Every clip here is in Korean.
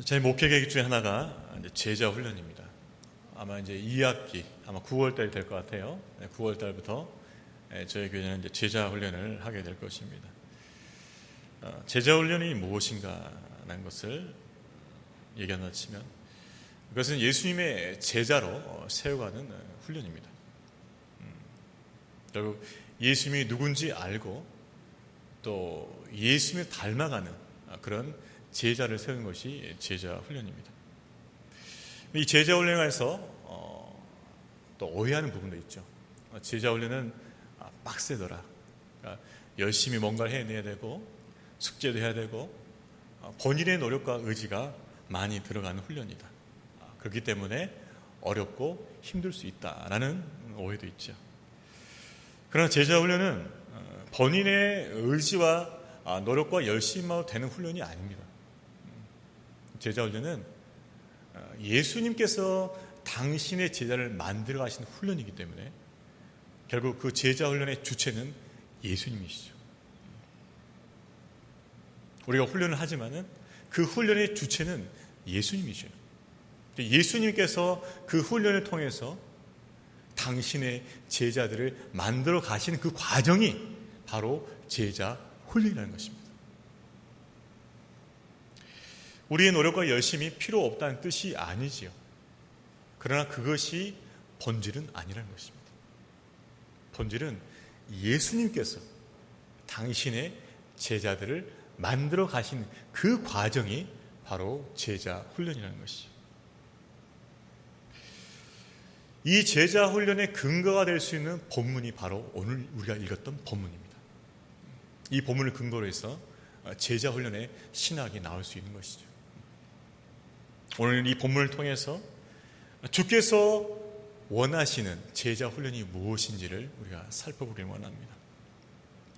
제 목회 계획 중에 하나가 이제 제자 훈련입니다. 아마 이제 2학기, 아마 9월 달이 될 것 같아요. 9월 달부터 저희 교회는 이제 제자 훈련을 하게 될 것입니다. 제자 훈련이 무엇인가라는 것을 얘기한다 치면 그것은 예수님의 제자로 세워가는 훈련입니다. 결국 예수님이 누군지 알고 또 예수님을 닮아가는 그런 제자를 세우는 것이 제자 훈련입니다. 이 제자 훈련에서 또 오해하는 부분도 있죠. 제자 훈련은 빡세더라. 그러니까 열심히 뭔가를 해내야 되고 숙제도 해야 되고 본인의 노력과 의지가 많이 들어가는 훈련이다. 그렇기 때문에 어렵고 힘들 수 있다라는 오해도 있죠. 그러나 제자 훈련은 본인의 의지와 노력과 열심만 되는 훈련이 아닙니다. 제자 훈련은 예수님께서 당신의 제자를 만들어 가신 훈련이기 때문에 결국 그 제자 훈련의 주체는 예수님이시죠. 우리가 훈련을 하지만은 그 훈련의 주체는 예수님이셔요. 예수님께서 그 훈련을 통해서 당신의 제자들을 만들어 가시는 그 과정이 바로 제자 훈련이라는 것입니다. 우리의 노력과 열심이 필요 없다는 뜻이 아니지요. 그러나 그것이 본질은 아니라는 것입니다. 본질은 예수님께서 당신의 제자들을 만들어 가신 그 과정이 바로 제자 훈련이라는 것이죠. 이 제자 훈련의 근거가 될 수 있는 본문이 바로 오늘 우리가 읽었던 본문입니다. 이 본문을 근거로 해서 제자 훈련의 신학이 나올 수 있는 것이죠. 오늘 이 본문을 통해서 주께서 원하시는 제자 훈련이 무엇인지를 우리가 살펴보길 원합니다.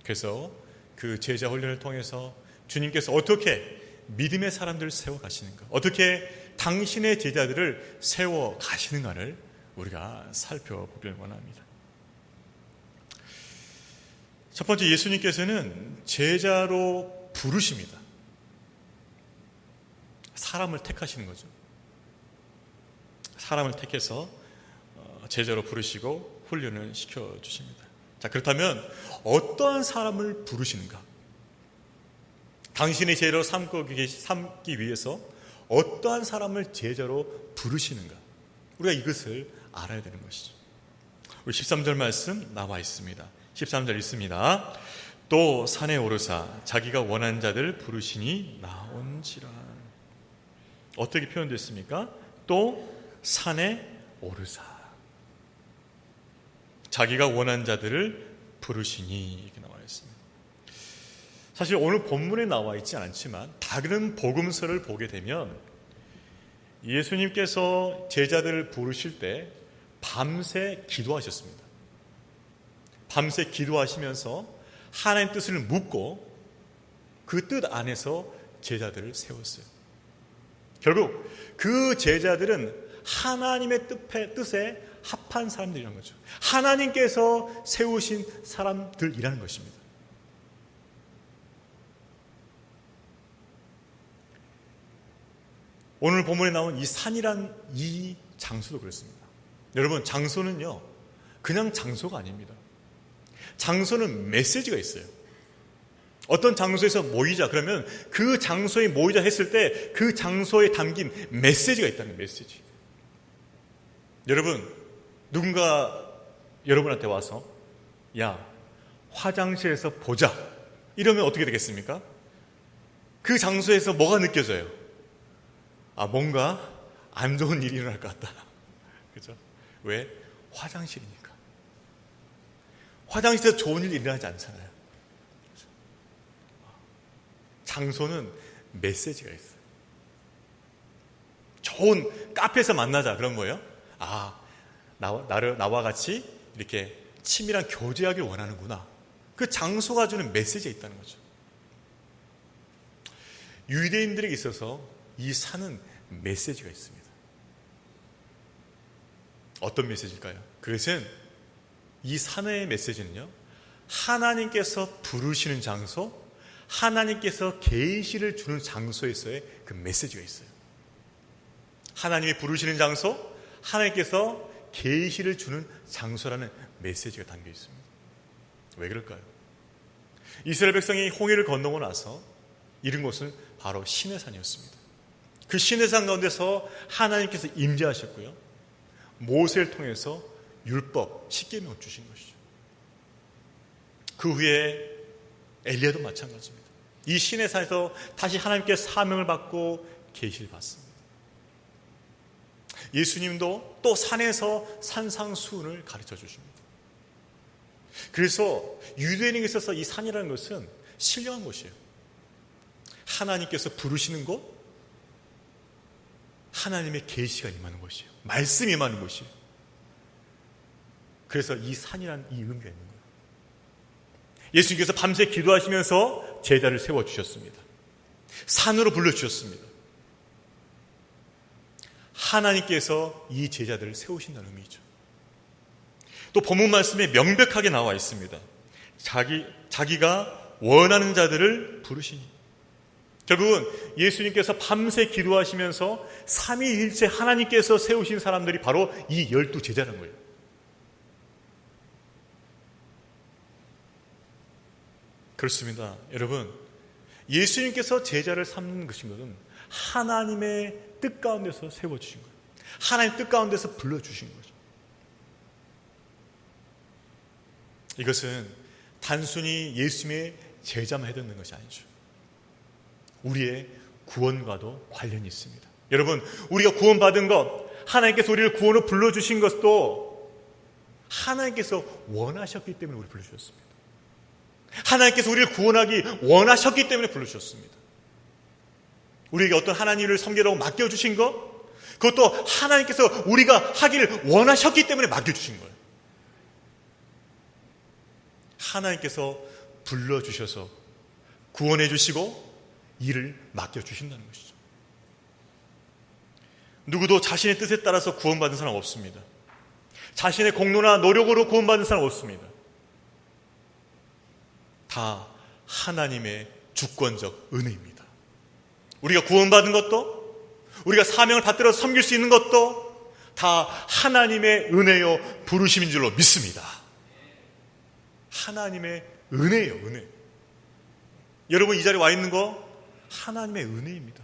그래서 그 제자 훈련을 통해서 주님께서 어떻게 믿음의 사람들을 세워 가시는가, 어떻게 당신의 제자들을 세워 가시는가를 우리가 살펴보길 원합니다. 첫 번째, 예수님께서는 제자로 부르십니다. 사람을 택하시는 거죠. 사람을 택해서 제자로 부르시고 훈련을 시켜주십니다. 자, 그렇다면 어떠한 사람을 부르시는가? 당신의 제자로 삼기 위해서 어떠한 사람을 제자로 부르시는가? 우리가 이것을 알아야 되는 것이죠. 우리 13절 말씀 나와 있습니다. 13절 있습니다. 또 산에 오르사 자기가 원한 자들 부르시니 나온지라. 어떻게 표현됐습니까? 또 산에 오르사 자기가 원한 자들을 부르시니 이렇게 나와 있습니다. 사실 오늘 본문에 나와 있지 않지만 다른 복음서를 보게 되면 예수님께서 제자들을 부르실 때 밤새 기도하셨습니다. 밤새 기도하시면서 하나님 뜻을 묻고 그 뜻 안에서 제자들을 세웠어요. 결국 그 제자들은 하나님의 뜻에 합한 사람들이라는 거죠. 하나님께서 세우신 사람들이라는 것입니다. 오늘 본문에 나온 이 산이란 이 장소도 그렇습니다. 여러분, 장소는요 그냥 장소가 아닙니다. 장소는 메시지가 있어요. 어떤 장소에서 모이자 그러면 그 장소에 모이자 했을 때 그 장소에 담긴 메시지가 있다는 메시지. 여러분, 누군가 여러분한테 와서 야, 화장실에서 보자 이러면 어떻게 되겠습니까? 그 장소에서 뭐가 느껴져요? 뭔가 안 좋은 일이 일어날 것 같다. 그죠? 왜? 화장실이니까. 화장실에서 좋은 일이 일어나지 않잖아요. 그죠? 장소는 메시지가 있어요. 좋은 카페에서 만나자. 그런 거예요? 나와 같이 이렇게 친밀한 교제하길 원하는구나. 그 장소가 주는 메시지가 있다는 거죠. 유대인들에게 있어서 이 산은 메시지가 있습니다. 어떤 메시지일까요? 그것은 이 산의 메시지는요, 하나님께서 부르시는 장소, 하나님께서 계시를 주는 장소에서의 그 메시지가 있어요. 하나님이 부르시는 장소, 하나님께서 계시를 주는 장소라는 메시지가 담겨 있습니다. 왜 그럴까요? 이스라엘 백성이 홍해를 건너고 나서 이른 곳은 바로 시내산이었습니다. 그 시내산 가운데서 하나님께서 임재하셨고요, 모세를 통해서 율법, 십계명을 주신 것이죠. 그 후에 엘리야도 마찬가지입니다. 이 시내산에서 다시 하나님께 사명을 받고 계시를 받습니다. 예수님도 또 산에서 산상수훈을 가르쳐 주십니다. 그래서 유대인에게 있어서 이 산이라는 것은 신령한 곳이에요. 하나님께서 부르시는 곳, 하나님의 계시가 임하는 곳이에요. 말씀이 임하는 곳이에요. 그래서 이 산이라는 이 의미가 있는 거예요. 예수님께서 밤새 기도하시면서 제자를 세워주셨습니다. 산으로 불러주셨습니다. 하나님께서 이 제자들을 세우신다는 의미죠. 또 본문 말씀에 명백하게 나와 있습니다. 자기가 원하는 자들을 부르시니. 결국은 예수님께서 밤새 기도하시면서 삼위일체 하나님께서 세우신 사람들이 바로 이 12 제자라는 거예요. 그렇습니다. 여러분, 예수님께서 제자를 삼는 것은 하나님의 뜻 가운데서 세워주신 거예요. 하나님의 뜻 가운데서 불러주신 거죠. 이것은 단순히 예수님의 제자만 해당되는 것이 아니죠. 우리의 구원과도 관련이 있습니다. 여러분, 우리가 구원받은 것, 하나님께서 우리를 구원으로 불러주신 것도 하나님께서 원하셨기 때문에 우리를 불러주셨습니다. 하나님께서 우리를 구원하기 원하셨기 때문에 불러주셨습니다. 우리에게 어떤 하나님을 섬기라고 맡겨주신 것, 그것도 하나님께서 우리가 하기를 원하셨기 때문에 맡겨주신 거예요. 하나님께서 불러주셔서 구원해 주시고 일을 맡겨주신다는 것이죠. 누구도 자신의 뜻에 따라서 구원받은 사람 없습니다. 자신의 공로나 노력으로 구원받은 사람 없습니다. 다 하나님의 주권적 은혜입니다. 우리가 구원받은 것도, 우리가 사명을 받들어 섬길 수 있는 것도 다 하나님의 은혜요 부르심인 줄로 믿습니다. 하나님의 은혜예요, 은혜. 여러분 이 자리에 와 있는 거 하나님의 은혜입니다.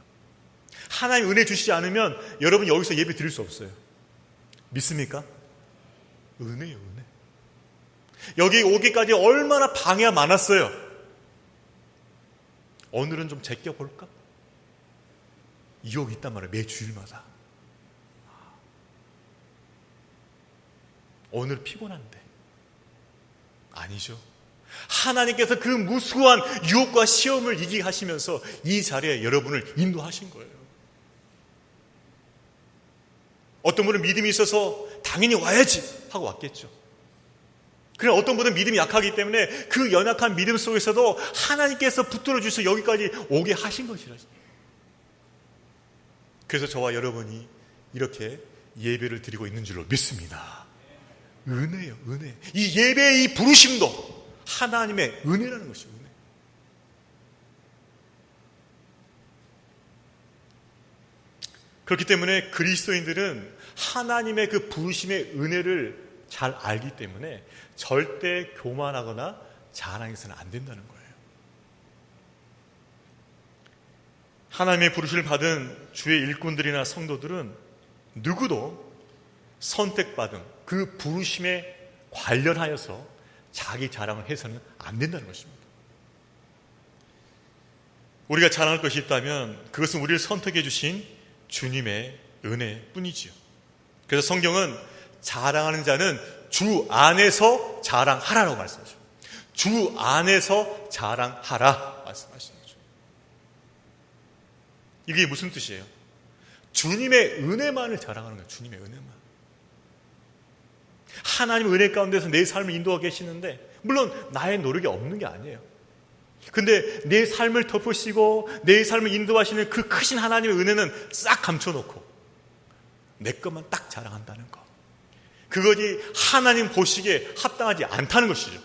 하나님 은혜 주시지 않으면 여러분 여기서 예배 드릴 수 없어요. 믿습니까? 은혜예요, 은혜. 여기 오기까지 얼마나 방해가 많았어요. 오늘은 좀 제껴볼까? 유혹이 있단 말이에요, 매 주일마다. 오늘 피곤한데. 아니죠. 하나님께서 그 무수한 유혹과 시험을 이기게 하시면서 이 자리에 여러분을 인도하신 거예요. 어떤 분은 믿음이 있어서 당연히 와야지 하고 왔겠죠. 그러나 어떤 분은 믿음이 약하기 때문에 그 연약한 믿음 속에서도 하나님께서 붙들어 주셔서 여기까지 오게 하신 것이라. 그래서 저와 여러분이 이렇게 예배를 드리고 있는 줄로 믿습니다. 은혜예요, 은혜. 이 예배의 이 부르심도 하나님의 은혜라는 것이죠, 은혜. 그렇기 때문에 그리스도인들은 하나님의 그 부르심의 은혜를 잘 알기 때문에 절대 교만하거나 자랑해서는 안 된다는 거예요. 하나님의 부르심을 받은 주의 일꾼들이나 성도들은 누구도 선택받은 그 부르심에 관련하여서 자기 자랑을 해서는 안 된다는 것입니다. 우리가 자랑할 것이 있다면 그것은 우리를 선택해 주신 주님의 은혜뿐이지요. 그래서 성경은 자랑하는 자는 주 안에서 자랑하라라고 말씀하죠. 주 안에서 자랑하라 말씀하시는 거죠. 이게 무슨 뜻이에요? 주님의 은혜만을 자랑하는 거예요. 주님의 은혜만. 하나님의 은혜 가운데서 내 삶을 인도하고 계시는데 물론 나의 노력이 없는 게 아니에요. 근데 내 삶을 덮으시고 내 삶을 인도하시는 그 크신 하나님의 은혜는 싹 감춰놓고 내 것만 딱 자랑한다는 거, 그것이 하나님 보시기에 합당하지 않다는 것이죠.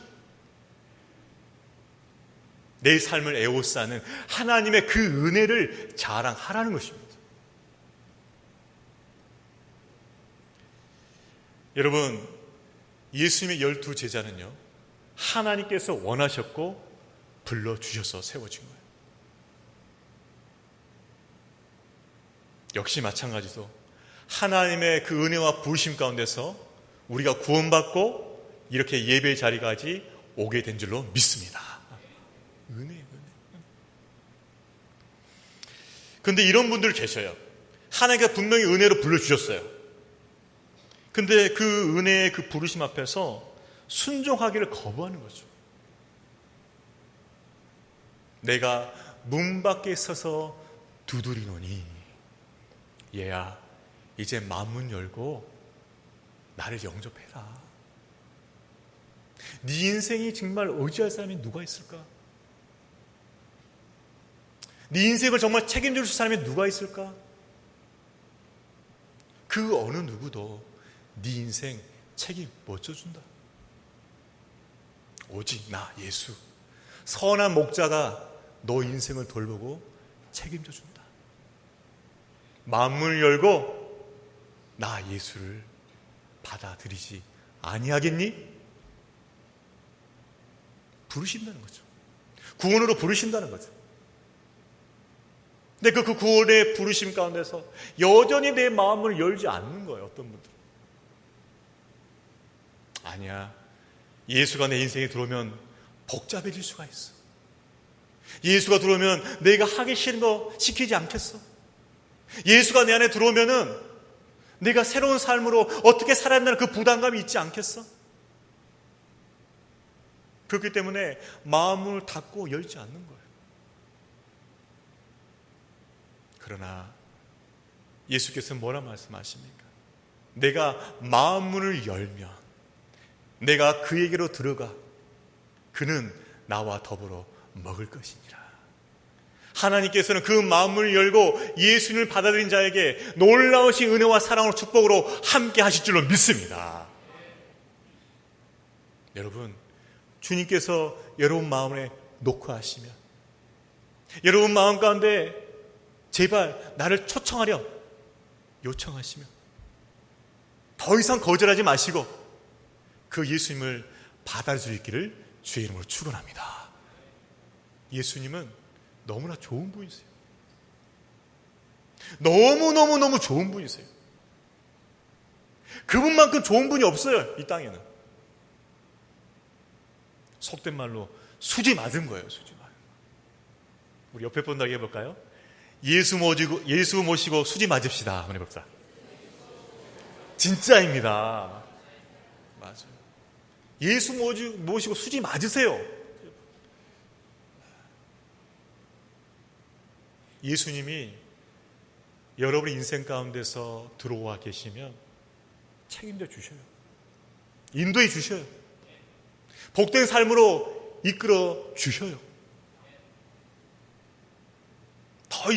내 삶을 에워싸는 하나님의 그 은혜를 자랑하라는 것입니다. 여러분, 예수님의 12 제자는요, 하나님께서 원하셨고 불러주셔서 세워진 거예요. 역시 마찬가지로 하나님의 그 은혜와 부르심 가운데서 우리가 구원받고 이렇게 예배 자리까지 오게 된 줄로 믿습니다. 은혜. 근데 이런 분들 계셔요. 하나님께서 분명히 은혜로 불러주셨어요. 근데 그 은혜의 그 부르심 앞에서 순종하기를 거부하는 거죠. 내가 문 밖에 서서 두드리노니 얘야, 이제 마문 열고 나를 영접해라. 네 인생이 정말 의지할 사람이 누가 있을까? 네 인생을 정말 책임질 사람이 누가 있을까? 그 어느 누구도 네 인생 책임 못 져준다. 오직 나 예수, 선한 목자가 너 인생을 돌보고 책임져 준다. 마음을 열고 나 예수를 받아들이지 아니하겠니? 부르신다는 거죠. 구원으로 부르신다는 거죠. 근데 그 구원의 부르심 가운데서 여전히 내 마음을 열지 않는 거예요. 어떤 분들은. 아니야, 예수가 내 인생에 들어오면 복잡해질 수가 있어. 예수가 들어오면 내가 하기 싫은 거 시키지 않겠어. 예수가 내 안에 들어오면은 내가 새로운 삶으로 어떻게 살아야 한다는 그 부담감이 있지 않겠어? 그렇기 때문에 마음을 닫고 열지 않는 거예요. 그러나 예수께서는 뭐라 말씀하십니까? 내가 마음문을 열면, 내가 그에게로 들어가 그는 나와 더불어 먹을 것이니라. 하나님께서는 그 마음을 열고 예수님을 받아들인 자에게 놀라우신 은혜와 사랑으로 축복으로 함께 하실 줄로 믿습니다. 여러분, 주님께서 여러분 마음에 놓고 하시면, 여러분 마음 가운데 제발 나를 초청하려 요청하시면 더 이상 거절하지 마시고 그 예수님을 받아들일 수 있기를 주의 이름으로 축원합니다. 예수님은 너무나 좋은 분이세요. 너무너무 좋은 분이세요. 그분만큼 좋은 분이 없어요. 이 땅에는. 속된 말로 수지 맞은 거예요. 수지 맞은 거. 우리 옆에 분들 해볼까요? 예수 모시고 수지 맞읍시다. 한번 해봅시다. 진짜입니다. 맞아요. 예수 모시고 수지 맞으세요. 예수님이 여러분의 인생 가운데서 들어와 계시면 책임져 주셔요. 인도해 주셔요. 복된 삶으로 이끌어 주셔요. 더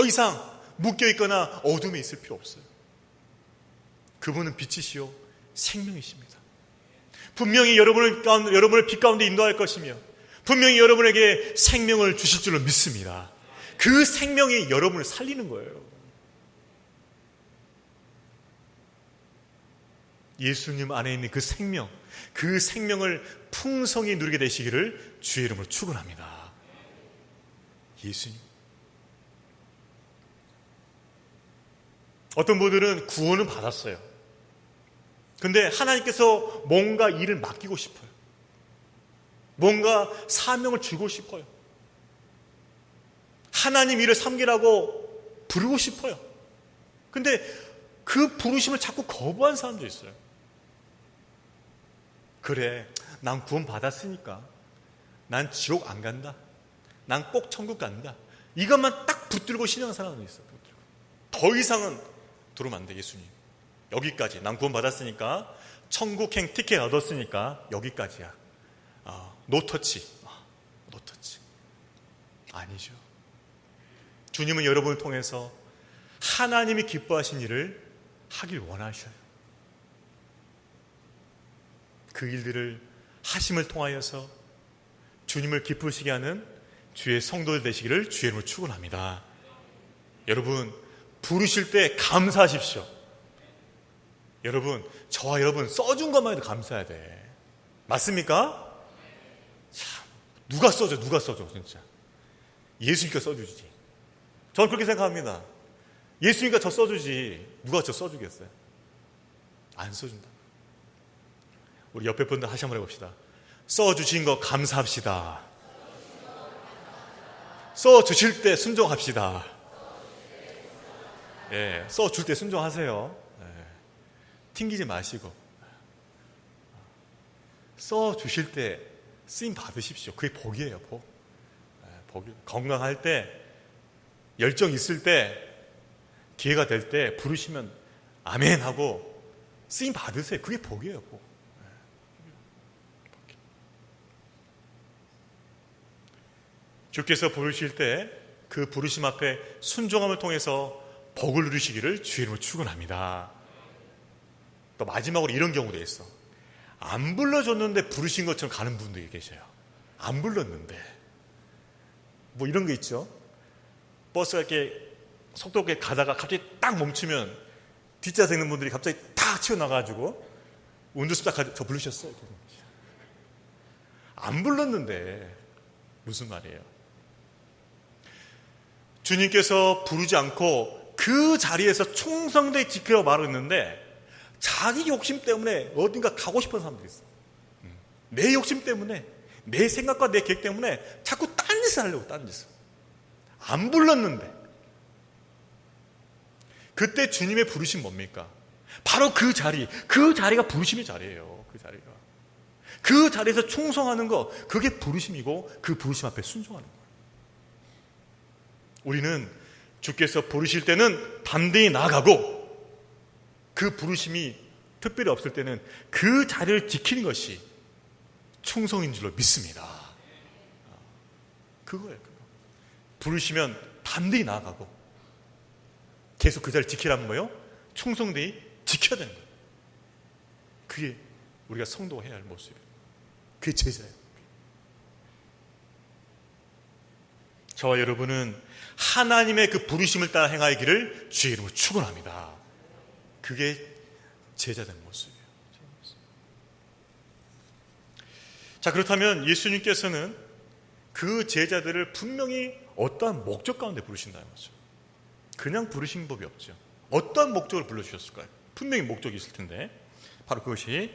이상 묶여있거나 어둠에 있을 필요 없어요. 그분은 빛이시요 생명이십니다. 분명히 여러분을 빛 가운데 인도할 것이며 분명히 여러분에게 생명을 주실 줄로 믿습니다. 그 생명이 여러분을 살리는 거예요. 예수님 안에 있는 그 생명을 풍성히 누리게 되시기를 주의 이름으로 축원합니다. 예수님. 어떤 분들은 구원은 받았어요. 근데 하나님께서 뭔가 일을 맡기고 싶어요. 뭔가 사명을 주고 싶어요. 하나님 일을 섬기라고 부르고 싶어요. 근데 그 부르심을 자꾸 거부한 사람도 있어요. 그래, 난 구원 받았으니까 난 지옥 안 간다. 난 꼭 천국 간다. 이것만 딱 붙들고 신앙하는 사람은 있어요. 더 이상은 들어오면 안 돼. 예수님 여기까지. 난 구원 받았으니까, 천국행 티켓 얻었으니까 여기까지야. 노터치. 노터치. 아니죠. 주님은 여러분을 통해서 하나님이 기뻐하신 일을 하길 원하셔요. 그 일들을 하심을 통하여서 주님을 기쁘시게 하는 주의 성도들 되시기를 주의 이름으로 축원합니다. 여러분, 부르실 때 감사하십시오. 여러분, 저와 여러분 써준 것만 해도 감사해야 돼. 맞습니까? 참, 누가 써줘 진짜. 예수님께 써주지. 저는 그렇게 생각합니다. 예수님께 저 써주지 누가 저 써주겠어요? 안 써준다. 우리 옆에 분들 다시 한번 해봅시다. 써주신 거 감사합시다. 써주실 때 순종합시다. 예, 써줄 때 순종하세요. 예, 튕기지 마시고 써주실 때 쓰임 받으십시오. 그게 복이에요. 복. 예, 복이. 건강할 때, 열정 있을 때, 기회가 될 때 부르시면 아멘 하고 쓰임 받으세요. 그게 복이에요. 복. 주께서 부르실 때 그 부르심 앞에 순종함을 통해서 복을 누리시기를 주의 이름으로 축원합니다. 또 마지막으로 이런 경우도 있어. 안 불러줬는데 부르신 것처럼 가는 분들이 계셔요. 안 불렀는데. 뭐 이런 게 있죠. 버스가 이렇게 속도 있게 가다가 갑자기 딱 멈추면 뒷좌석에 있는 분들이 갑자기 탁 튀어나가가지고 운전수가 저 부르셨어요. 안 불렀는데 무슨 말이에요? 주님께서 부르지 않고 그 자리에서 충성되게 지키라고 말했는데 자기 욕심 때문에 어딘가 가고 싶은 사람들이 있어. 내 욕심 때문에, 내 생각과 내 계획 때문에 자꾸 딴 짓을 하려고, 딴 짓을. 안 불렀는데. 그때 주님의 부르심 뭡니까? 바로 그 자리가 부르심의 자리예요. 그 자리에서 충성하는 거, 그게 부르심이고 그 부르심 앞에 순종하는 거예요. 우리는 주께서 부르실 때는 담대히 나아가고 그 부르심이 특별히 없을 때는 그 자리를 지키는 것이 충성인 줄로 믿습니다. 그거예요. 그거. 부르시면 담대히 나아가고 계속 그 자리를 지키라는 거예요. 충성되이 지켜야 되는 거예요. 그게 우리가 성도가 해야 할 모습이에요. 그게 제자예요. 저와 여러분은 하나님의 그 부르심을 따라 행하기를 주의 이름으로 축원합니다. 그게 제자된 모습이에요. 자, 그렇다면 예수님께서는 그 제자들을 분명히 어떠한 목적 가운데 부르신다는 거죠. 그냥 부르신 법이 없죠. 어떠한 목적으로 불러주셨을까요? 분명히 목적이 있을 텐데 바로 그것이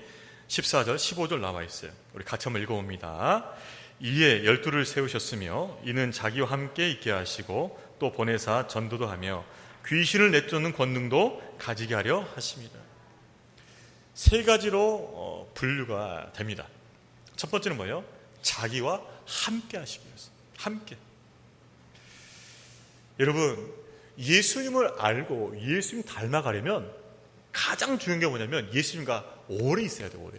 14절, 15절 나와 있어요. 우리 같이 한번 읽어봅니다. 이에 12를 세우셨으며 이는 자기와 함께 있게 하시고 또 보내사 전도도 하며 귀신을 내쫓는 권능도 가지게 하려 하십니다. 세 가지로 분류가 됩니다. 첫 번째는 뭐예요? 자기와 함께 하시기 위해서. 함께. 여러분, 예수님을 알고 예수님 닮아가려면 가장 중요한 게 뭐냐면 예수님과 오래 있어야 돼요. 오래.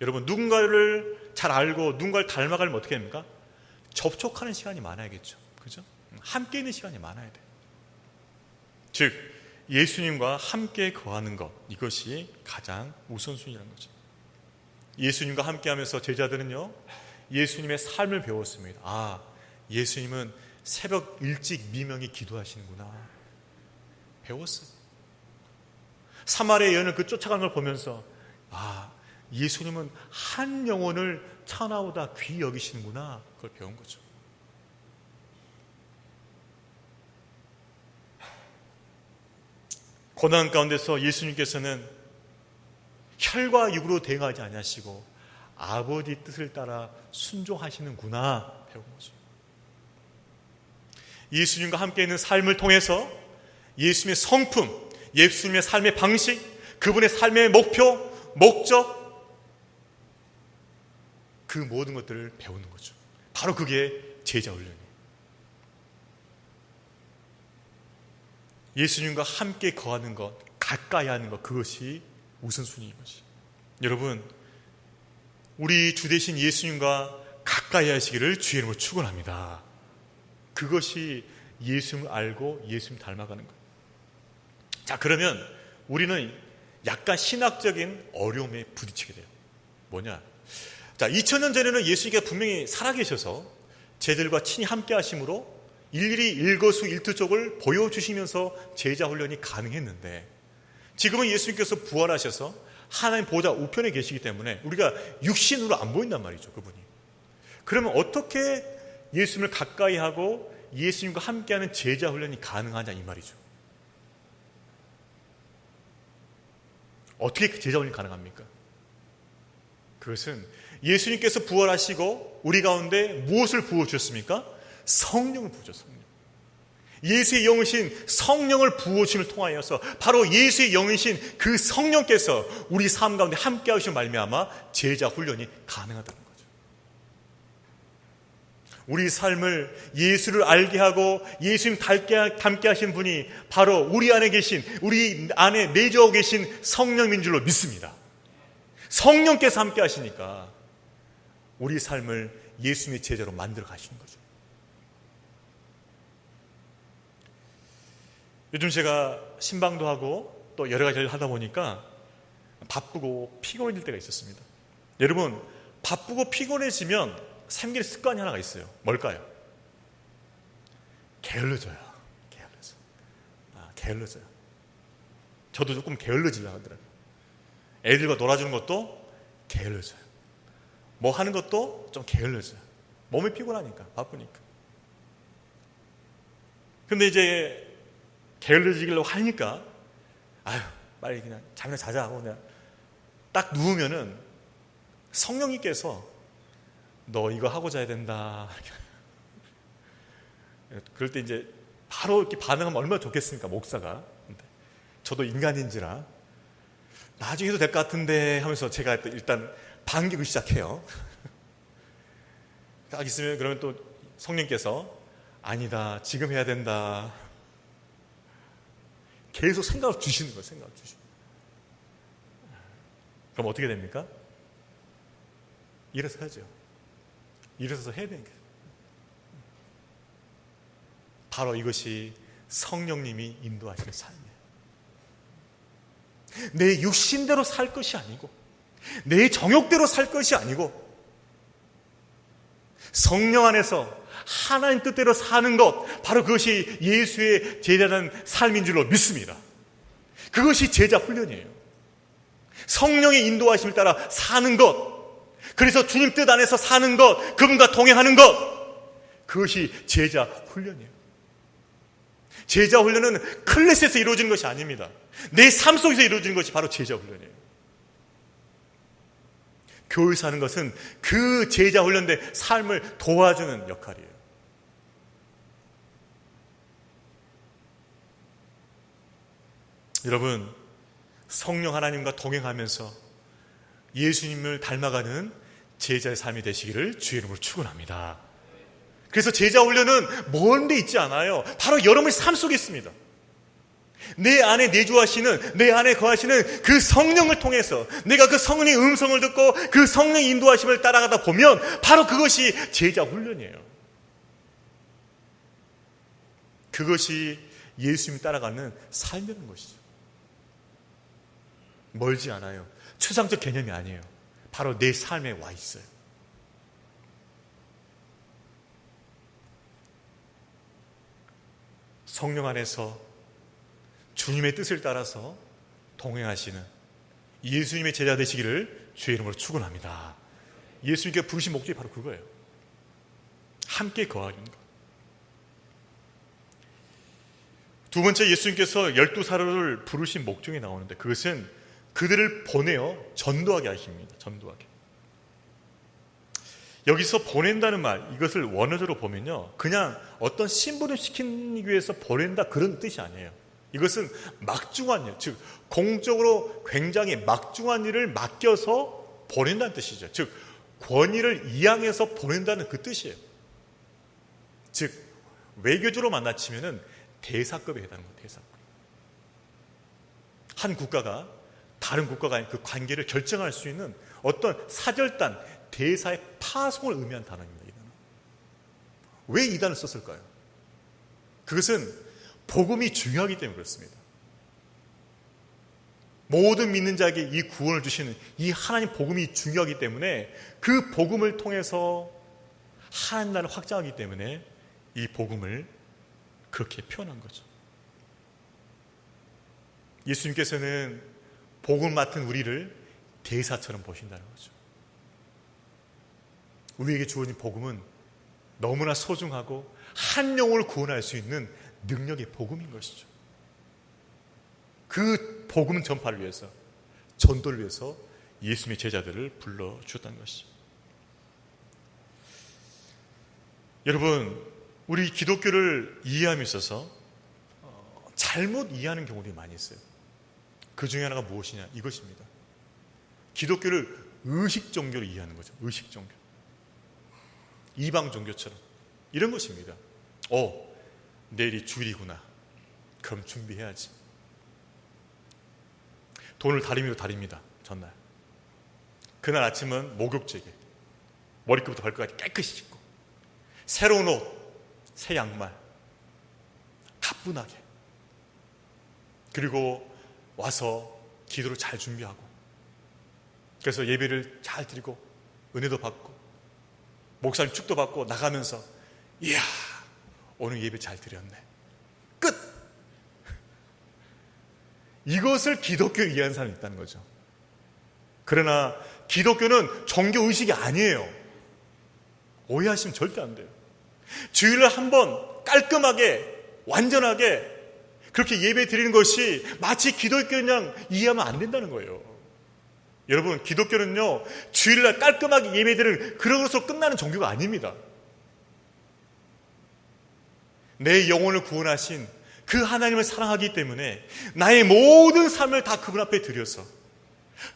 여러분, 누군가를 잘 알고 누군가를 닮아가려면 어떻게 됩니까? 접촉하는 시간이 많아야겠죠. 그죠? 함께 있는 시간이 많아야 돼요. 즉 예수님과 함께 거하는 것, 이것이 가장 우선순위라는 거죠. 예수님과 함께하면서 제자들은요, 예수님의 삶을 배웠습니다. 아, 예수님은 새벽 일찍 미명이 기도하시는구나. 배웠어요. 사마리아 여인을 그 쫓아가는 걸 보면서 아, 예수님은 한 영혼을 천하보다 귀히 여기시는구나. 그걸 배운 거죠. 고난 가운데서 예수님께서는 혈과 육으로 대응하지 아니하시고 아버지 뜻을 따라 순종하시는구나 배운 거죠. 예수님과 함께 있는 삶을 통해서 예수님의 성품, 예수님의 삶의 방식, 그분의 삶의 목표, 목적, 그 모든 것들을 배우는 거죠. 바로 그게 제자 훈련이에요. 예수님과 함께 거하는 것, 가까이 하는 것, 그것이 우선순위인 것이. 여러분, 우리 주 되신 예수님과 가까이 하시기를 주의 이름으로 축원합니다. 그것이 예수님을 알고 예수님 닮아가는 거예요. 자, 그러면 우리는 약간 신학적인 어려움에 부딪히게 돼요. 뭐냐? 자, 2000년 전에는 예수님께서 분명히 살아계셔서 제자들과 친히 함께 하심으로 일일이 일거수일투족을 보여주시면서 제자 훈련이 가능했는데, 지금은 예수님께서 부활하셔서 하나님 보좌 우편에 계시기 때문에 우리가 육신으로 안 보인단 말이죠, 그분이. 그러면 어떻게 예수님을 가까이 하고 예수님과 함께하는 제자 훈련이 가능하냐 이 말이죠. 어떻게 제자 훈련이 가능합니까? 그것은 예수님께서 부활하시고 우리 가운데 무엇을 부어주셨습니까? 성령을 부어주셨습니다. 예수의 영이신 성령을 부어주심을 통하여서 바로 예수의 영이신 그 성령께서 우리 삶 가운데 함께 하시는 말미암아 제자 훈련이 가능하다는 거죠. 우리 삶을 예수를 알게 하고 예수님 닮게 하신 분이 바로 우리 안에 계신, 우리 안에 내주하고 계신 성령인 줄로 믿습니다. 성령께서 함께 하시니까 우리 삶을 예수님의 제자로 만들어 가시는 거죠. 요즘 제가 신방도 하고 또 여러 가지 일을 하다 보니까 바쁘고 피곤해질 때가 있었습니다. 여러분, 바쁘고 피곤해지면 생기는 습관이 하나가 있어요. 뭘까요? 게을러져요. 게을러져요. 저도 조금 게을러지려고 하더라고요. 애들과 놀아주는 것도 게을러져요. 뭐 하는 것도 좀 게을러져요. 몸이 피곤하니까, 바쁘니까. 근데 이제 게을러지려고 하니까 빨리 그냥 잠이나 자자 하고 그냥 딱 누우면은 성령님께서 너 이거 하고 자야 된다. 그럴 때 이제 바로 이렇게 반응하면 얼마나 좋겠습니까, 목사가. 근데 저도 인간인지라 나중에 해도 될 것 같은데 하면서 제가 일단 반기고 시작해요. 딱 있으면 그러면 또 성령께서 아니다, 지금 해야 된다. 계속 생각을 주시는 거예요. 생각을 주시는 거예요. 그럼 어떻게 됩니까? 일어서 하죠. 일어서서 해야 되는 거예요. 바로 이것이 성령님이 인도하시는 삶이에요. 내 육신대로 살 것이 아니고, 내 정욕대로 살 것이 아니고, 성령 안에서 하나님 뜻대로 사는 것, 바로 그것이 예수의 제자라는 삶인 줄로 믿습니다. 그것이 제자 훈련이에요. 성령의 인도하심을 따라 사는 것, 그래서 주님 뜻 안에서 사는 것, 그분과 동행하는 것, 그것이 제자 훈련이에요. 제자 훈련은 클래스에서 이루어지는 것이 아닙니다. 내 삶 속에서 이루어지는 것이 바로 제자 훈련이에요. 교회에서 하는 것은 그 제자 훈련된 삶을 도와주는 역할이에요. 여러분, 성령 하나님과 동행하면서 예수님을 닮아가는 제자의 삶이 되시기를 주의 이름으로 축원합니다. 그래서 제자 훈련은 먼 데 있지 않아요. 바로 여러분의 삶 속에 있습니다. 내 안에 내주하시는, 내 안에 거하시는 그 성령을 통해서 내가 그 성령의 음성을 듣고 그 성령의 인도하심을 따라가다 보면 바로 그것이 제자 훈련이에요. 그것이 예수님이 따라가는 삶이라는 것이죠. 멀지 않아요. 추상적 개념이 아니에요. 바로 내 삶에 와 있어요. 성령 안에서 주님의 뜻을 따라서 동행하시는 예수님의 제자 되시기를 주의 이름으로 축원합니다. 예수님께 부르신 목적이 바로 그거예요. 함께 거하는 것. 두 번째, 예수님께서 12사도를 부르신 목적이 나오는데 그것은 그들을 보내어 전도하게 하십니다. 전도하게. 여기서 보낸다는 말, 이것을 원어적으로 보면요, 그냥 어떤 심부름 시키기 위해서 보낸다 그런 뜻이 아니에요. 이것은 막중한 일, 즉 공적으로 굉장히 막중한 일을 맡겨서 보낸다는 뜻이죠. 즉 권위를 이양해서 보낸다는 그 뜻이에요. 즉 외교적으로 만나치면은 대사급에 해당하는 거예요. 대사급. 한 국가가 다른 국가가 그 관계를 결정할 수 있는 어떤 사절단, 대사의 파송을 의미한 단어입니다. 이 단어. 왜 이 단어를 썼을까요? 그것은 복음이 중요하기 때문에 그렇습니다. 모든 믿는 자에게 이 구원을 주시는 이 하나님 복음이 중요하기 때문에 그 복음을 통해서 하나님 나라를 확장하기 때문에 이 복음을 그렇게 표현한 거죠. 예수님께서는 복음을 맡은 우리를 대사처럼 보신다는 거죠. 우리에게 주어진 복음은 너무나 소중하고 한 영혼을 구원할 수 있는 능력의 복음인 것이죠. 그 복음 전파를 위해서, 전도를 위해서 예수님의 제자들을 불러주었다는 것이죠. 여러분, 우리 기독교를 이해함에 있어서 잘못 이해하는 경우들이 많이 있어요. 그 중에 하나가 무엇이냐? 이것입니다. 기독교를 의식 종교로 이해하는 거죠. 의식 종교. 이방 종교처럼. 이런 것입니다. 내일이 주일이구나. 그럼 준비해야지. 돈을 다리미로 다립니다. 전날. 그날 아침은 목욕제게. 머리끝부터 발끝까지 깨끗이 씻고. 새로운 옷, 새 양말. 가뿐하게. 그리고 와서 기도를 잘 준비하고. 그래서 예배를 잘 드리고 은혜도 받고 목사님 축도 받고 나가면서 이야, 오늘 예배 잘 드렸네. 끝! 이것을 기독교에 이해하는 사람이 있다는 거죠. 그러나 기독교는 종교의식이 아니에요. 오해하시면 절대 안 돼요. 주일날 한번 깔끔하게 완전하게 그렇게 예배 드리는 것이 마치 기독교냥 이해하면 안 된다는 거예요. 여러분, 기독교는요 주일날 깔끔하게 예배 드리는 그런 것으로 끝나는 종교가 아닙니다. 내 영혼을 구원하신 그 하나님을 사랑하기 때문에 나의 모든 삶을 다 그분 앞에 드려서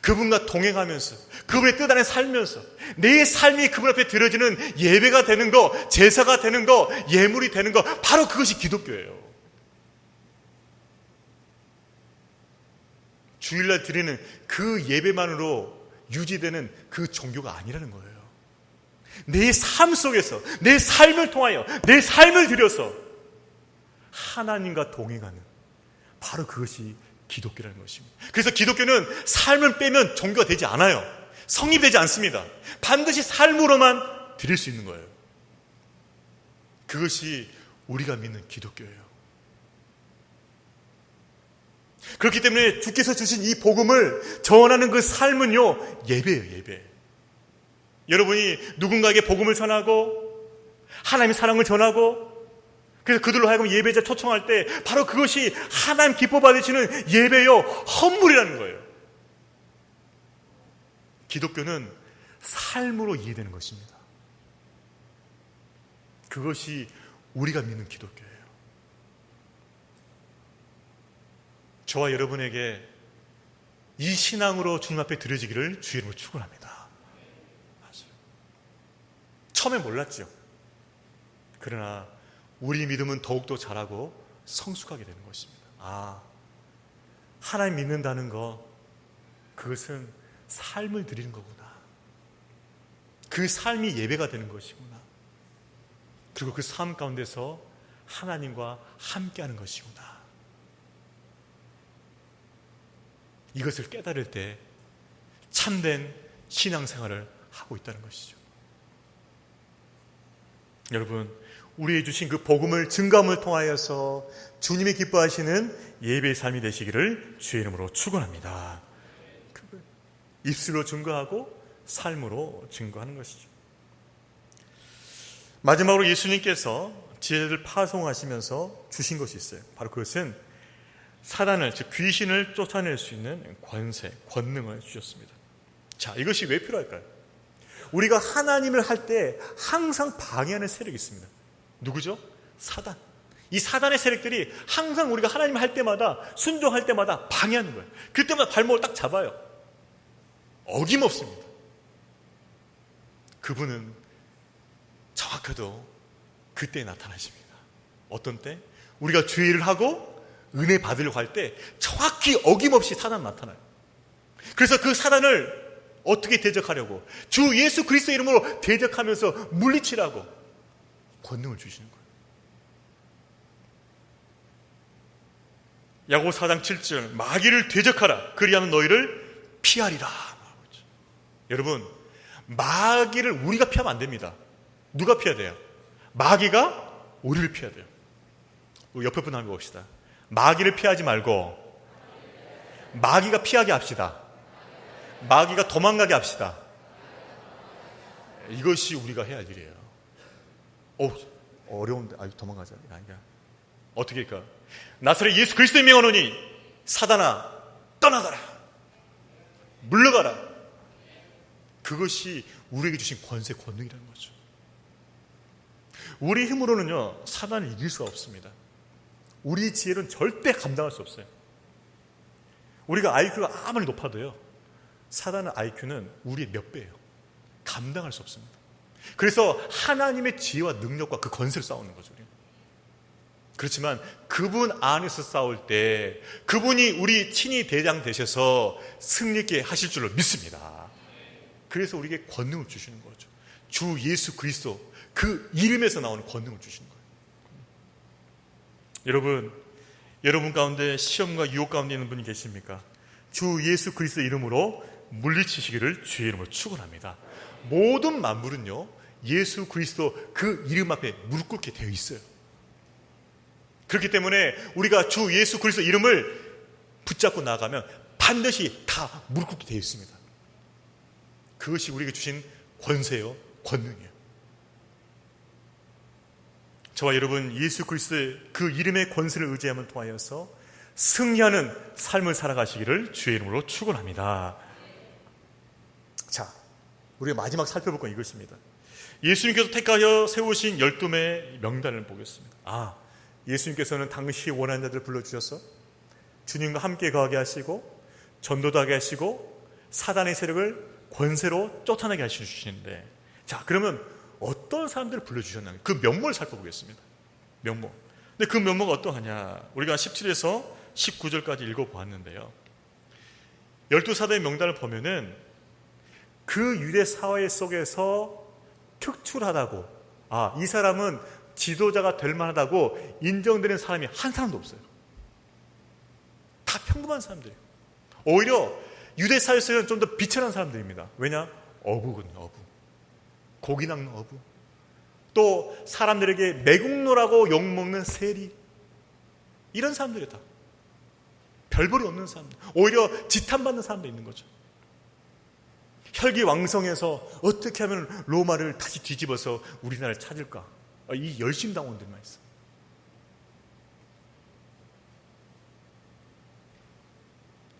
그분과 동행하면서 그분의 뜻 안에 살면서 내 삶이 그분 앞에 드려지는 예배가 되는 거, 제사가 되는 거, 예물이 되는 거, 바로 그것이 기독교예요. 주일날 드리는 그 예배만으로 유지되는 그 종교가 아니라는 거예요. 내 삶 속에서 내 삶을 통하여 내 삶을 들여서 하나님과 동행하는 바로 그것이 기독교라는 것입니다. 그래서 기독교는 삶을 빼면 종교가 되지 않아요. 성립되지 않습니다. 반드시 삶으로만 드릴 수 있는 거예요. 그것이 우리가 믿는 기독교예요. 그렇기 때문에 주께서 주신 이 복음을 전하는 그 삶은요, 예배예요, 예배. 여러분이 누군가에게 복음을 전하고 하나님의 사랑을 전하고 그래서 그들로 하여금 예배자 초청할 때 바로 그것이 하나님 기뻐 받으시는 예배요, 헌물이라는 거예요. 기독교는 삶으로 이해되는 것입니다. 그것이 우리가 믿는 기독교예요. 저와 여러분에게 이 신앙으로 주님 앞에 드려지기를 주의 이름으로 축원합니다. 맞아요. 처음에 몰랐죠. 그러나 우리 믿음은 더욱더 자라고 성숙하게 되는 것입니다. 하나님 믿는다는 거, 그것은 삶을 드리는 거구나. 그 삶이 예배가 되는 것이구나. 그리고 그 삶 가운데서 하나님과 함께하는 것이구나. 이것을 깨달을 때 참된 신앙생활을 하고 있다는 것이죠. 여러분, 우리에게 주신 그 복음을 증거함을 통하여서 주님이 기뻐하시는 예배의 삶이 되시기를 주의 이름으로 축원합니다. 입술로 증거하고 삶으로 증거하는 것이죠. 마지막으로 예수님께서 제자들 파송하시면서 주신 것이 있어요. 바로 그것은 사단을, 즉 귀신을 쫓아낼 수 있는 권세, 권능을 주셨습니다. 자, 이것이 왜 필요할까요? 우리가 하나님을 할 때 항상 방해하는 세력이 있습니다. 누구죠? 사단. 이 사단의 세력들이 항상 우리가 하나님을 할 때마다, 순종할 때마다 방해하는 거예요. 그때마다 발목을 딱 잡아요. 어김없습니다. 그분은 정확하도 그때 나타나십니다. 어떤 때? 우리가 주의 일을 하고 은혜 받으려고 할 때 정확히 어김없이 사단 나타나요. 그래서 그 사단을 어떻게 대적하려고? 주 예수 그리스도 이름으로 대적하면서 물리치라고 권능을 주시는 거예요. 야고보 4장 7절 마귀를 대적하라 그리하면 너희를 피하리라. 여러분, 마귀를 우리가 피하면 안 됩니다. 누가 피해야 돼요? 마귀가 우리를 피해야 돼요. 우리 옆에 분 한번 봅시다. 마귀를 피하지 말고 마귀가 피하게 합시다. 마귀가 도망가게 합시다. 이것이 우리가 해야 할 일이에요. 어려운데 도망가자. 어떻게 할까? 나사렛 예수 그리스도의 명하노니 사단아 떠나가라, 물러가라. 그것이 우리에게 주신 권세, 권능이라는 거죠. 우리 힘으로는요 사단을 이길 수가 없습니다. 우리 지혜로는 절대 감당할 수 없어요. 우리가 IQ가 아무리 높아도요 사단의 IQ는 우리의 몇 배예요. 감당할 수 없습니다. 그래서 하나님의 지혜와 능력과 그 권세를 싸우는 거죠. 그렇지만 그분 안에서 싸울 때 그분이 우리 친히 대장 되셔서 승리있게 하실 줄로 믿습니다. 그래서 우리에게 권능을 주시는 거죠. 주 예수 그리스도 그 이름에서 나오는 권능을 주시는 거예요. 여러분 가운데 시험과 유혹 가운데 있는 분이 계십니까? 주 예수 그리스도 이름으로 물리치시기를 주의 이름으로 축원합니다. 모든 만물은요 예수 그리스도 그 이름 앞에 무릎 꿇게 되어 있어요. 그렇기 때문에 우리가 주 예수 그리스도 이름을 붙잡고 나아가면 반드시 다 무릎 꿇게 되어 있습니다. 그것이 우리에게 주신 권세요, 권능이에요. 저와 여러분 예수 그리스도의 그 이름의 권세를 의지함을 통하여서 승리하는 삶을 살아가시기를 주의 이름으로 축원합니다. 자, 우리가 마지막 살펴볼 건 이것입니다. 예수님께서 택하여 세우신 12명의 명단을 보겠습니다. 예수님께서는 당시 원하는 자들을 불러주셔서 주님과 함께 거하게 하시고 전도도 하게 하시고 사단의 세력을 권세로 쫓아내게 하시는데, 자, 그러면 어떤 사람들을 불러주셨나? 그 면모를 살펴보겠습니다. 면모. 근데 그 면모가 어떠하냐? 우리가 17에서 19절까지 읽어보았는데요. 12사도의 명단을 보면은 그 유대 사회 속에서 특출하다고, 이 사람은 지도자가 될 만하다고 인정되는 사람이 한 사람도 없어요. 다 평범한 사람들이에요. 오히려 유대 사회에서는 좀 더 비천한 사람들입니다. 왜냐? 어부거든요. 어부. 고기 낚는 어부. 또 사람들에게 매국노라고 욕먹는 세리. 이런 사람들이 다 별볼이 없는 사람들. 오히려 지탄받는 사람도 있는 거죠. 혈기왕성해서 어떻게 하면 로마를 다시 뒤집어서 우리나라를 찾을까? 이 열심당원들만 있어.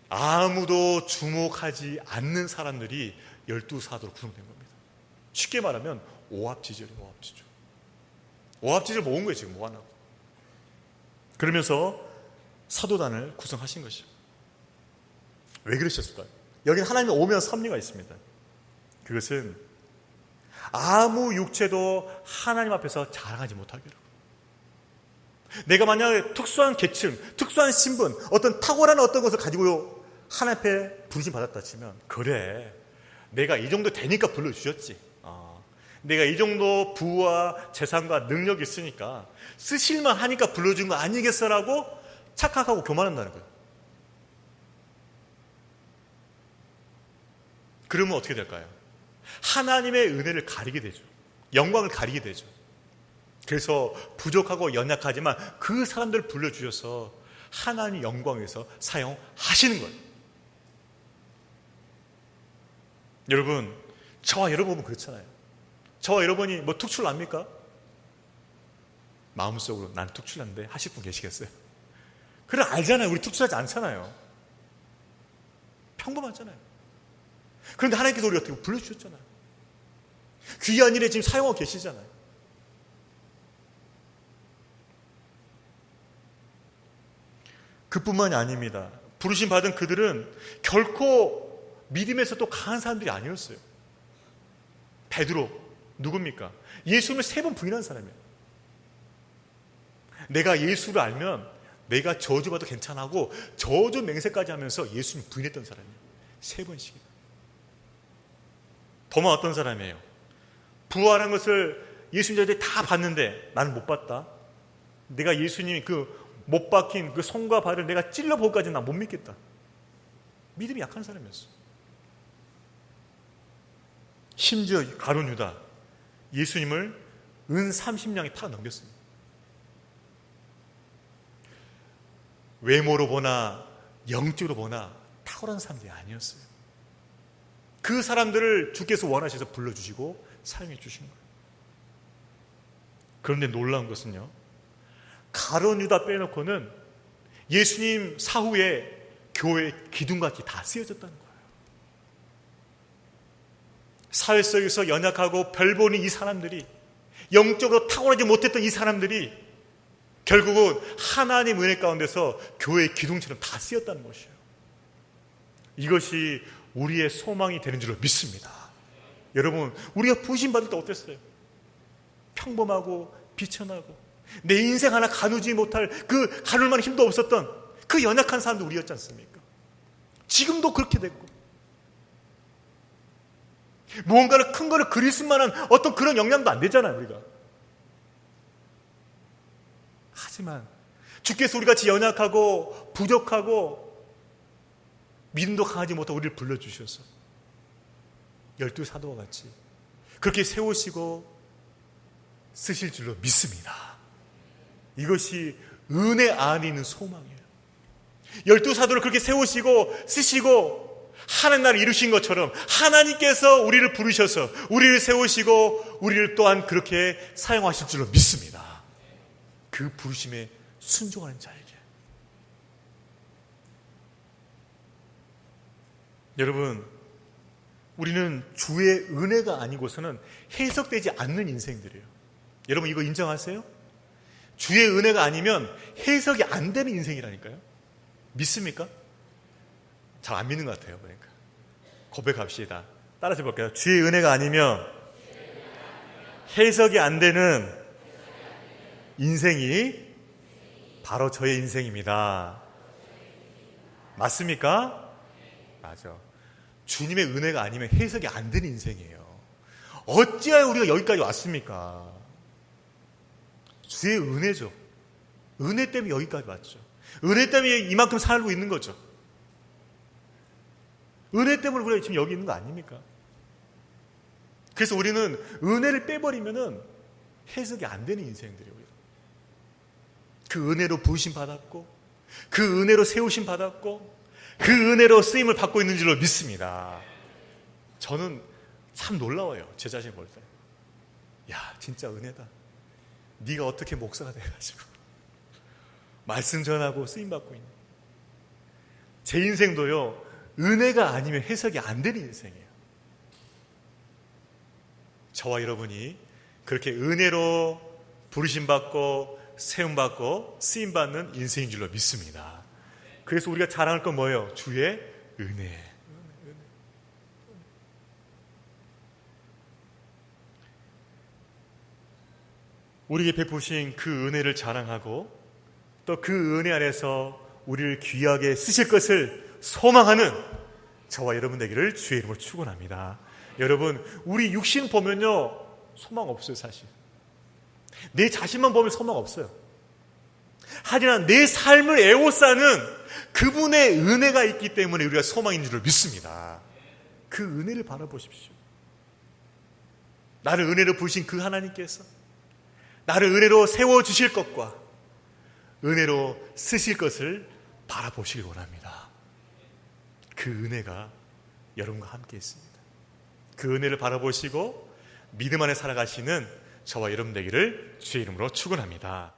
아무도 주목하지 않는 사람들이 12사도로 구성된 겁니다. 쉽게 말하면 오합지졸이에요. 오합지졸. 오합지졸 모은 거예요. 지금 모아놓고. 그러면서 사도단을 구성하신 것이죠. 왜 그러셨을까요? 여기는 하나님의 오묘한 섭리가 있습니다. 그것은 아무 육체도 하나님 앞에서 자랑하지 못하기로. 내가 만약에 특수한 계층, 특수한 신분, 어떤 탁월한 어떤 것을 가지고 하나님 앞에 부르심 받았다 치면, 그래, 내가 이 정도 되니까 불러주셨지. 내가 이 정도 부와 재산과 능력이 있으니까 쓰실만 하니까 불러준 거 아니겠어라고 착각하고 교만한다는 거예요. 그러면 어떻게 될까요? 하나님의 은혜를 가리게 되죠. 영광을 가리게 되죠. 그래서 부족하고 연약하지만 그 사람들을 불러주셔서 하나님 영광에서 사용하시는 거예요. 여러분, 저와 여러분은 그렇잖아요. 저와 여러분이 뭐 특출납니까? 마음속으로 난 특출난데 하실 분 계시겠어요? 그래, 알잖아요. 우리 특출하지 않잖아요. 평범하잖아요. 그런데 하나님께서 우리 어떻게 불러주셨잖아요. 귀한 일에 지금 사용하고 계시잖아요. 그뿐만이 아닙니다. 부르심 받은 그들은 결코 믿음에서 또 강한 사람들이 아니었어요. 베드로 누굽니까? 예수님을 3번 부인한 사람이에요. 내가 예수를 알면 내가 저주받아도 괜찮아하고 저주 맹세까지 하면서 예수님 부인했던 사람이에요. 3번씩이나. 도마 어떤 사람이에요? 부활한 것을 예수님들이 다 봤는데 나는 못 봤다. 내가 예수님이 그 못 박힌 그 손과 발을 내가 찔러보기까지는 나 못 믿겠다. 믿음이 약한 사람이었어. 심지어 가룟 유다, 예수님을 은 30냥에 팔아 넘겼습니다. 외모로 보나 영적으로 보나 탁월한 사람들이 아니었어요. 그 사람들을 주께서 원하셔서 불러주시고 사용해 주신 거예요. 그런데 놀라운 것은요, 가룟 유다 빼놓고는 예수님 사후에 교회 기둥같이 다 쓰여졌다는 거예요. 사회 속에서 연약하고 별보는 이 사람들이, 영적으로 탁월하지 못했던 이 사람들이 결국은 하나님 은혜 가운데서 교회의 기둥처럼 다 쓰였다는 것이에요. 이것이 우리의 소망이 되는 줄로 믿습니다. 여러분, 우리가 부심받을 때 어땠어요? 평범하고 비천하고 내 인생 하나 가누지 못할, 그 가눌 만한 힘도 없었던 그 연약한 사람도 우리였지 않습니까? 지금도 그렇게 됐고, 무언가를 큰 거를 그릴 수만한 어떤 그런 역량도 안 되잖아요, 우리가. 하지만 주께서 우리같이 연약하고 부족하고 믿음도 강하지 못하고 우리를 불러주셔서 12사도와 같이 그렇게 세우시고 쓰실 줄로 믿습니다. 이것이 은혜 안에 있는 소망이에요. 12사도를 그렇게 세우시고 쓰시고 하나님 나라를 이루신 것처럼 하나님께서 우리를 부르셔서 우리를 세우시고 우리를 또한 그렇게 사용하실 줄로 믿습니다. 그 부르심에 순종하는 자에게. 여러분, 우리는 주의 은혜가 아니고서는 해석되지 않는 인생들이에요. 여러분, 이거 인정하세요? 주의 은혜가 아니면 해석이 안 되는 인생이라니까요. 믿습니까? 잘 안 믿는 것 같아요. 그러니까 고백합시다. 따라서 볼까요? 주의 은혜가 아니면 해석이 안 되는 인생이 바로 저의 인생입니다. 맞습니까? 맞아. 주님의 은혜가 아니면 해석이 안 되는 인생이에요. 어찌하여 우리가 여기까지 왔습니까? 주의 은혜죠. 은혜 때문에 여기까지 왔죠. 은혜 때문에 이만큼 살고 있는 거죠. 은혜 때문에 우리가 지금 여기 있는 거 아닙니까? 그래서 우리는 은혜를 빼버리면은 해석이 안 되는 인생들이에요. 그 은혜로 부으심 받았고, 그 은혜로 세우심 받았고, 그 은혜로 쓰임을 받고 있는 줄로 믿습니다. 저는 참 놀라워요. 제 자신을 볼 때. 야, 진짜 은혜다. 네가 어떻게 목사가 돼가지고 말씀 전하고 쓰임 받고 있는. 제 인생도요, 은혜가 아니면 해석이 안 되는 인생이에요. 저와 여러분이 그렇게 은혜로 부르심 받고 세움 받고 쓰임 받는 인생인 줄로 믿습니다. 그래서 우리가 자랑할 건 뭐예요? 주의 은혜. 우리에게 베푸신 그 은혜를 자랑하고 또 그 은혜 안에서 우리를 귀하게 쓰실 것을 소망하는 저와 여러분 되기를 주의 이름으로 축원합니다. 여러분, 우리 육신 보면요, 소망 없어요. 사실 내 자신만 보면 소망 없어요. 하지만 내 삶을 에워싸는 그분의 은혜가 있기 때문에 우리가 소망인 줄 믿습니다. 그 은혜를 바라보십시오. 나를 은혜로 부르신 그 하나님께서 나를 은혜로 세워주실 것과 은혜로 쓰실 것을 바라보시길 원합니다. 그 은혜가 여러분과 함께 있습니다. 그 은혜를 바라보시고 믿음 안에 살아가시는 저와 여러분 되기를 주의 이름으로 축원합니다.